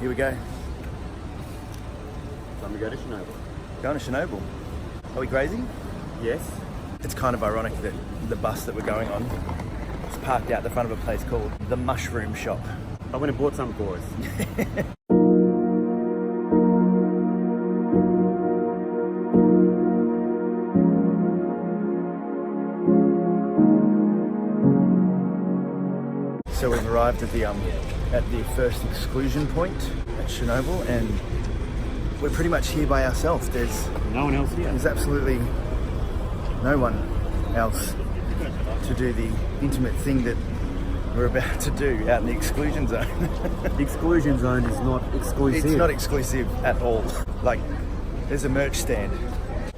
Here we go. Time to go to Chernobyl. Going to Chernobyl. Are we crazy? Yes. It's kind of ironic that the bus that we're going on is parked out the front of a place called the Mushroom Shop. I went and bought some for us. So we've arrived at the first exclusion point at Chernobyl, and we're pretty much here by ourselves. There's No one else here. There's absolutely no one else to do the intimate thing that we're about to do out in the exclusion zone. The exclusion zone is not exclusive. It's not exclusive at all. Like, there's a merch stand.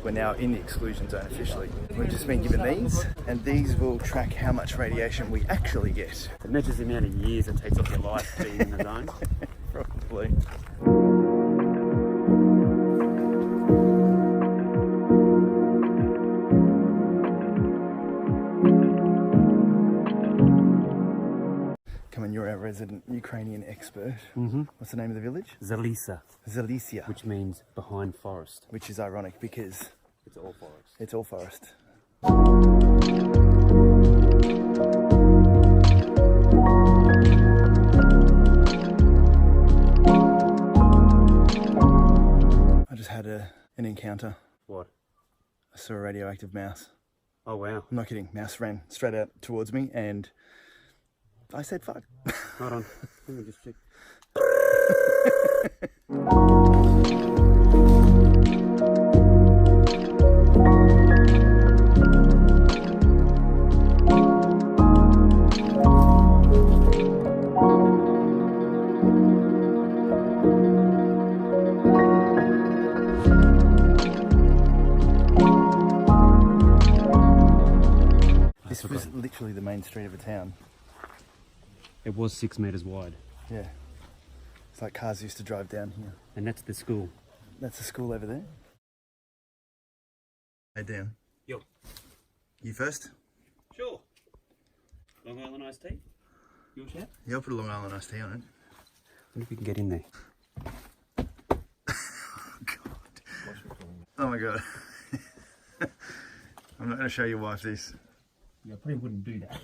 We're now in the exclusion zone officially. We've just been given these, and these will track how much radiation we actually get. It measures the amount of years it takes off your life being in the zone. Probably. Come on, you're our resident Ukrainian expert. Mm-hmm. What's the name of the village? Zalisa, Zalisia. which means behind forest. Which is ironic because It's all forest. it's all forest. I just had an encounter. What? I saw a radioactive mouse. Oh wow. I'm not kidding. Mouse ran straight out towards me and I said fuck. Hold on. Let me just check. This was literally the main street of a town. It was 6 meters wide. Yeah. It's like cars used to drive down here. And that's the school. That's the school over there. Hey, Dan. Yo. You first? Sure. Long Island iced tea? Your chat? Yeah, I'll put a Long Island iced tea on it. Wonder if we can get in there. Oh my god. I'm not going to show your wife this. Yeah, I probably wouldn't do that.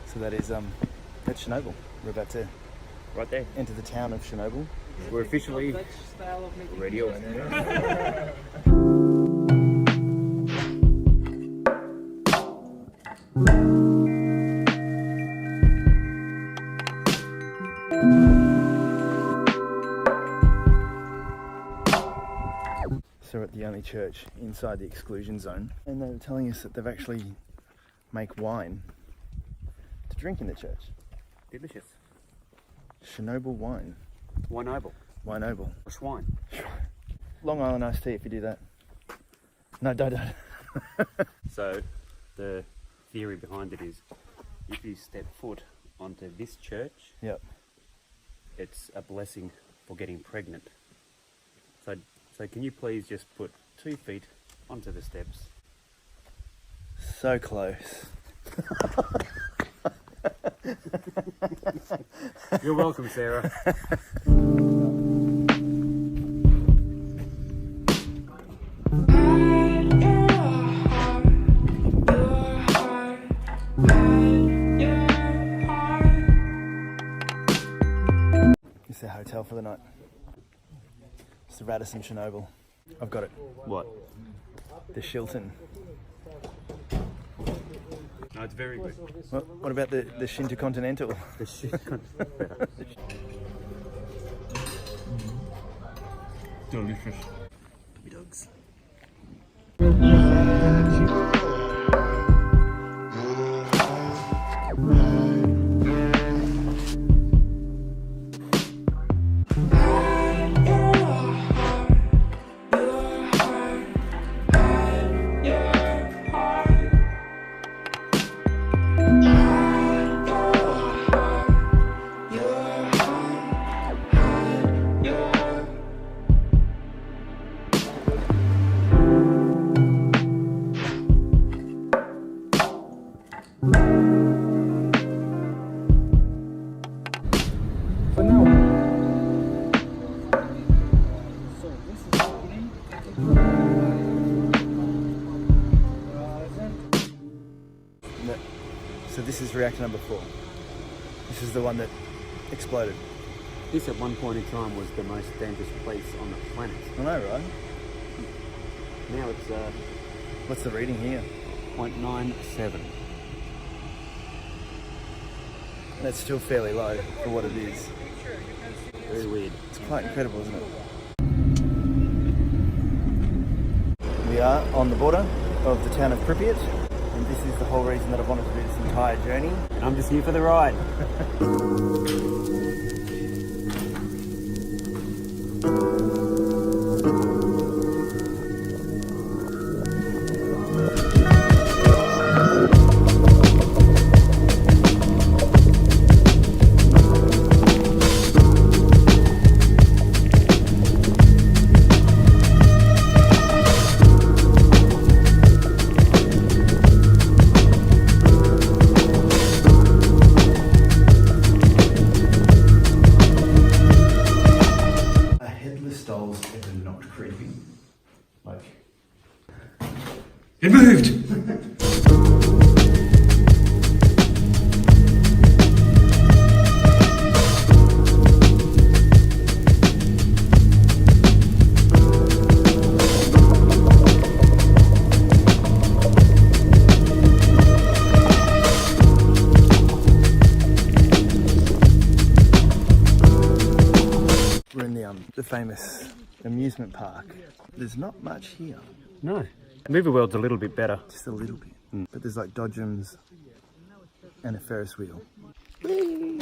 So that is that's Chernobyl. We're about to Right there. enter the town of Chernobyl. We're officially radioactive. So we're at the only church inside the exclusion zone, and they were telling us that they've actually make wine to drink in the church. Delicious. Chernobyl wine. Winoble. Winoble. Or swine. Long Island iced tea if you do that. No, don't. So, the theory behind it is, if you step foot onto this church, Yep. it's a blessing for getting pregnant. So can you please just put 2 feet onto the steps? So close. You're welcome, Sarah. It's the hotel for the night. It's the Radisson Chernobyl. I've got it. What? The Shilton. No, it's very good. What about the Intercontinental? The shit. Delicious. Puppy dogs. Yeah. this is reactor number 4. This is the one that exploded. This at one point in time was the most dangerous place on the planet. I know, right? Now it's What's the reading here? 0.97. That's still fairly low for what it is. Very weird. It's quite incredible, isn't it? We are on the border of the town of Prypiat, and this is the whole reason that I've wanted to do this entire journey. And I'm just here for the ride. It moved! We're in the famous amusement park. There's not much here. No. Movie World's a little bit better. Just a little bit. But there's like dodgems and a Ferris wheel. Ladies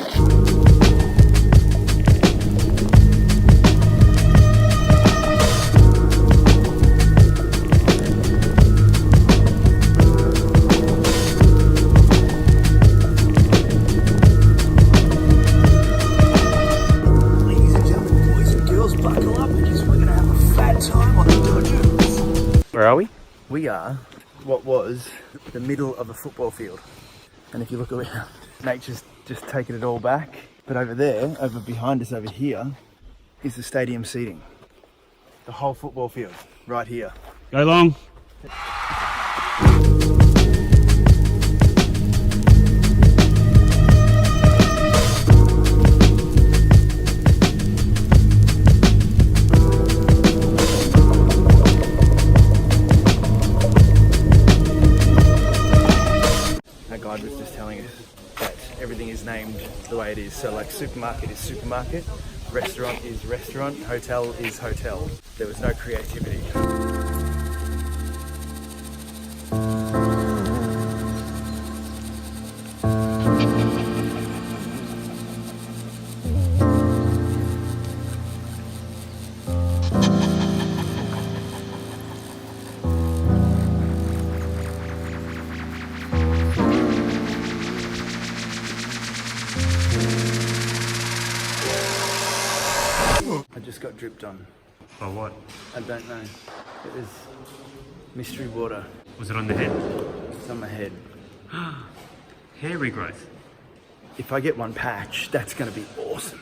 and gentlemen, boys and girls, buckle up because we're gonna have a fat time on the dodgems. Where are we? We are what was the middle of a football field. And if you look around, nature's just taken it all back. But over there, over behind us over here, is the stadium seating. The whole football field, right here. Go long. Guide was just telling us that everything is named the way it is. So like supermarket is supermarket, restaurant is restaurant, hotel is hotel. There was no creativity. I just got dripped on. By what? I don't know. It was mystery water. Was it on the head? It's on my head. Hair regrowth. If I get one patch, that's going to be awesome.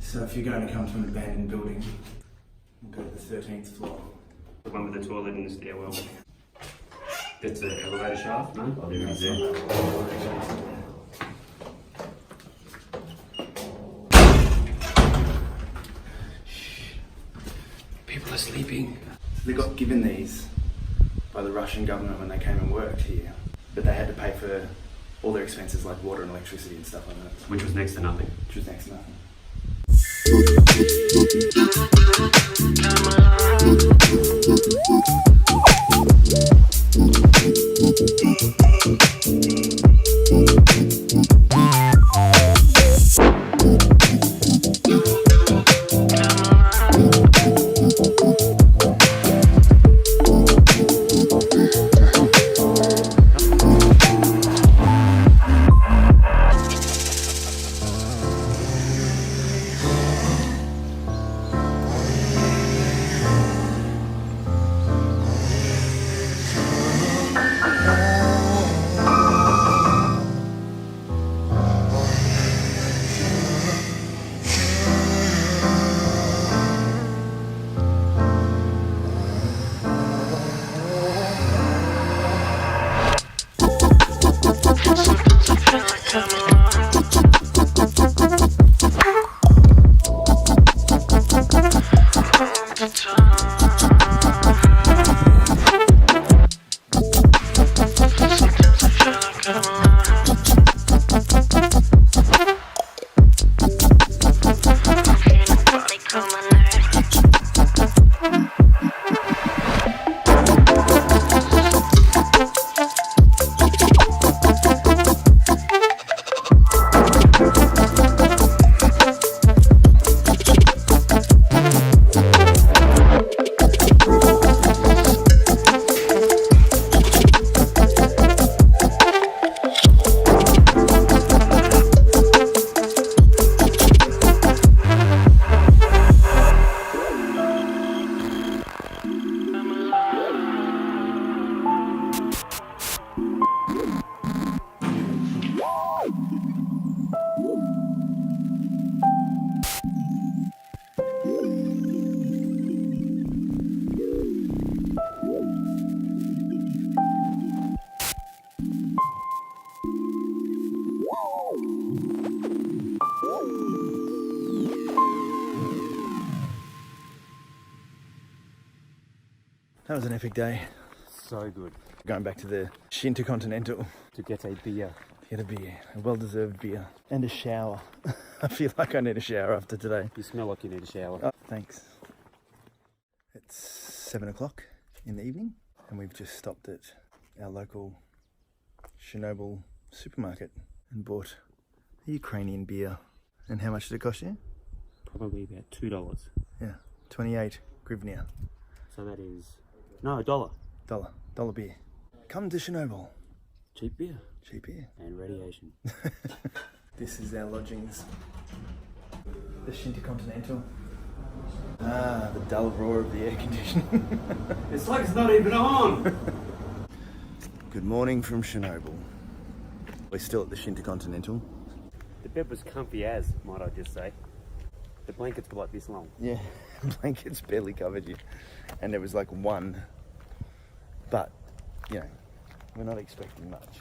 So if you're going to come to an abandoned building, we'll go to the 13th floor. The one with the toilet and the stairwell. That's an elevator shaft, no? Oh, there it is there. People are sleeping. They got given these by the Russian government when they came and worked here, but they had to pay for all their expenses like water and electricity and stuff like that. Which was next to nothing. Which was next to nothing. That was an epic day. So good. Going back to the Intercontinental To get a beer. get a beer, a well-deserved beer, and a shower. I feel like I need a shower after today. You smell like you need a shower. Oh, thanks. It's 7 o'clock in the evening, and we've just stopped at our local Chernobyl supermarket and bought a Ukrainian beer. And how much did it cost you? Probably about $2. Yeah, 28 hryvnia. So that is... No, $1. Dollar beer. Come to Chernobyl. Cheap beer. Cheap beer. And radiation. This is our lodgings. The Intercontinental. Ah, the dull roar of the air conditioning. It's like it's not even on! Good morning from Chernobyl. We're still at the Intercontinental. The bed was comfy as, might I just say. The blankets were like this long. Yeah, blankets barely covered you. And there was like one. But, you know, we're not expecting much.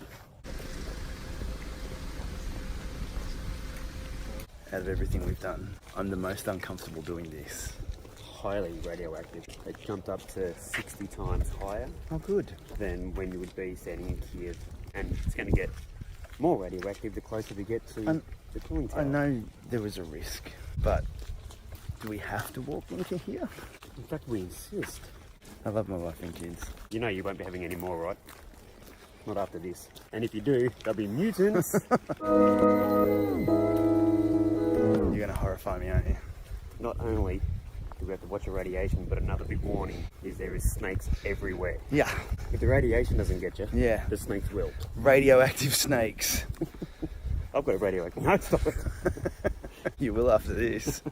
Out of everything we've done, I'm the most uncomfortable doing this. Highly radioactive. It jumped up to 60 times higher Oh, good. than when you would be standing in Kiev. And it's going to get more radioactive the closer we get to the cooling tower. I know there was a risk, but do we have to walk into here? In fact, we insist. I love my wife and kids. You know you won't be having any more, right? Not after this. And if you do, they'll be mutants. You're going to horrify me, aren't you? Not only do we have to watch the radiation, but another big warning is there is snakes everywhere. Yeah. If the radiation doesn't get you, Yeah. the snakes will. Radioactive snakes. I've got a radioactive. No, stop it. You will after this.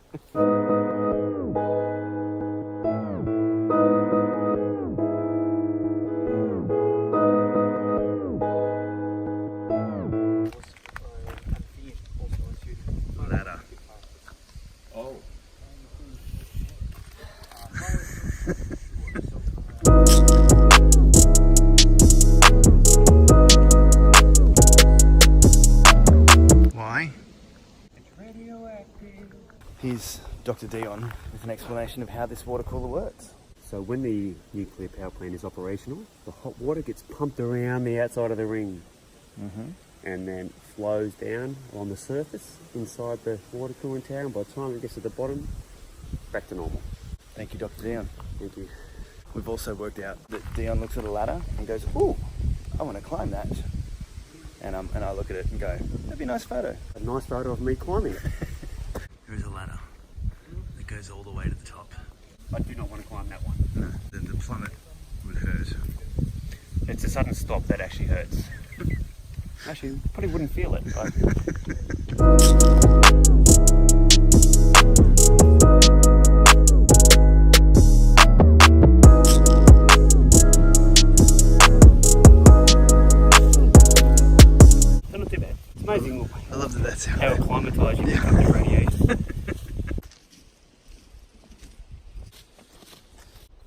Ladder. Oh. Why? It's radioactive. Here's Dr. Dion with an explanation of how this water cooler works. So when the nuclear power plant is operational, the hot water gets pumped around the outside of the ring and then flows down on the surface inside the water cooling tower, and by the time it gets to the bottom, back to normal. Thank you, Dr. Dion. Thank you. We've also worked out that Dion looks at a ladder and goes, "Ooh, I want to climb that." And I look at it and go, "That'd be a nice photo." A nice photo of me climbing it. There is a ladder that goes all the way to the top. I do not want to climb that one. No, the plummet would hurt. It's a sudden stop that actually hurts. Actually, probably wouldn't feel it, but... They're not too bad. It's amazing I love that that's how acclimatised you become to radiation.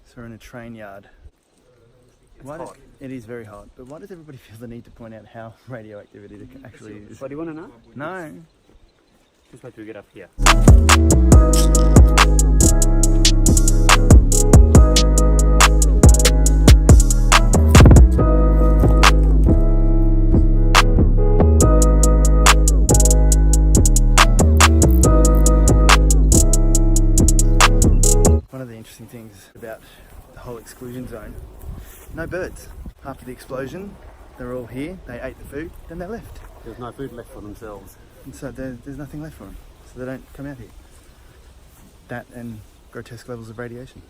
So we're in a train yard. hot. It is very hot, but why does everybody feel the need to point out how radioactive it actually is? What do you want to know? No. Just wait till we get up here. One of the interesting things about the whole exclusion zone, no birds. After the explosion, they're all here, they ate the food, then they left. There's no food left for themselves. And so there's nothing left for them, so they don't come out here. That and grotesque levels of radiation.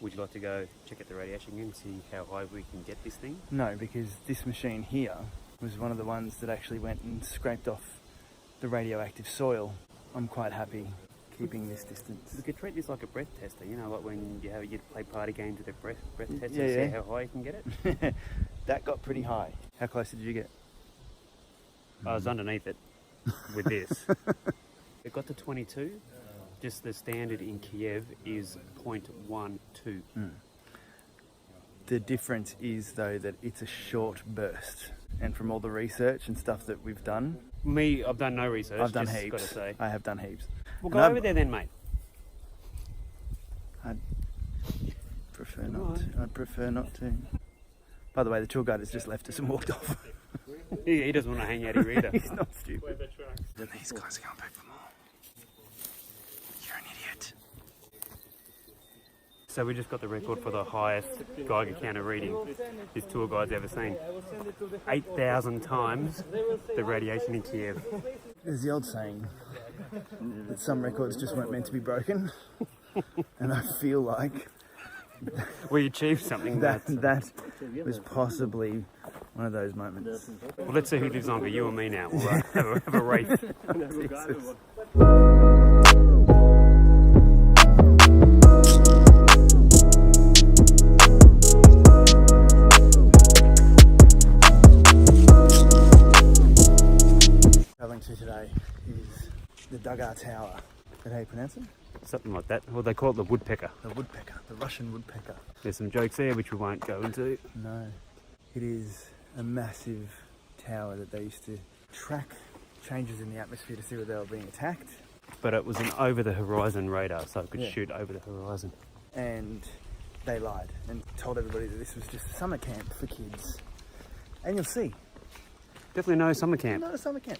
Would you like to go check out the radiation again and see how high we can get this thing? No, because this machine here was one of the ones that actually went and scraped off the radioactive soil. I'm quite happy keeping this distance. We could treat this like a breath tester, you know, like when you play party games with a breath tester Yeah, to see yeah. how high you can get it. That got pretty high. How close did you get? I was underneath it with this. It got to 22. Just the standard in Kiev is 0.12. The difference is though that it's a short burst, and from all the research and stuff that we've done, I've done no research. I've done just heaps. Gotta say. I have done heaps. We'll And go over there then, mate. I'd prefer not. I'd prefer not to. By the way, the tour guide has just left us and walked off. He doesn't want to hang out here either. He's not stupid. These guys are going back for more. You're an idiot. So we just got the record for the highest Geiger counter reading this tour guide's ever seen. 8,000 times the radiation in Kiev. There's the old saying that some records just weren't meant to be broken, and I feel like We achieved something. that was possibly one of those moments. Well, let's see who lives longer, you or me now. We'll have a race. Jesus. Travelling to today is the Duga Tower. Is that how you pronounce it? Something like that. Well, they call it the woodpecker. The woodpecker, the Russian woodpecker. There's some jokes there which we won't go into. No, it is a massive tower that they used to track changes in the atmosphere to see whether they were being attacked. But it was an over-the-horizon radar, so it could Yeah. shoot over the horizon. And they lied and told everybody that this was just a summer camp for kids. And you'll see, Definitely no summer camp. not a summer camp.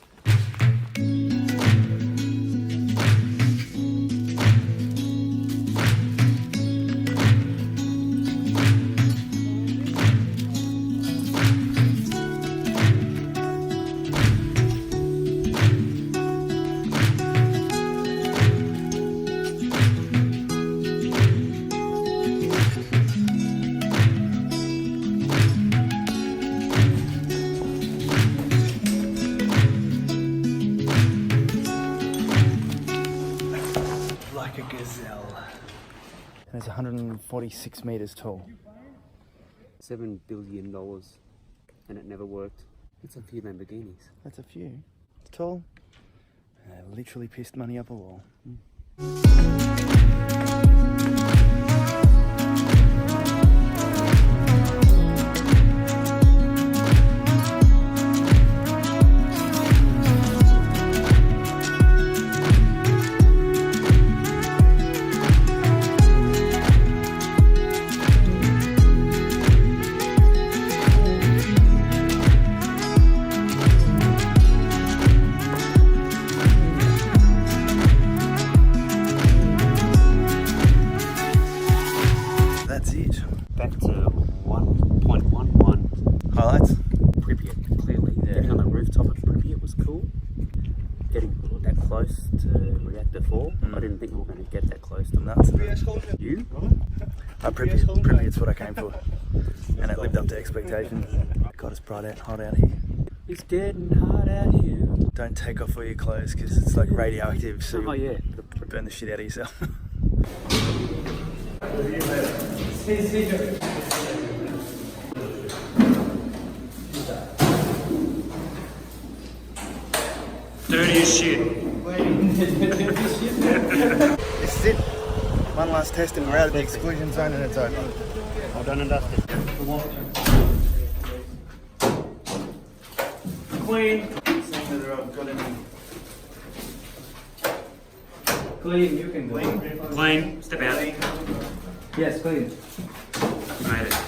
Like a gazelle. And it's 146 metres tall. $7 billion, and it never worked. It's a few Lamborghinis. That's a few. It's tall. Literally pissed money up a wall. That's it. Back to 1.11. Highlights? Prypiat, clearly. Yeah. Getting on the rooftop of Prypiat was cool. Getting that close to reactor 4. I didn't think we were going to get that close to Nuts. You? Prypiat's what I came for. And it lived up to expectations. God, it's bright out, hot out here. It's getting hot out here. Don't take off all your clothes because it's like radioactive, so Oh, you'll yeah. burn the shit out of yourself. Dirty as shit. This is it. One last test and we're out of the exclusion zone and it's over. All done and dusted. Clean. Seeing whether I've got any. Clean, you can go. Clean. Step out. Yes, clean. Made it.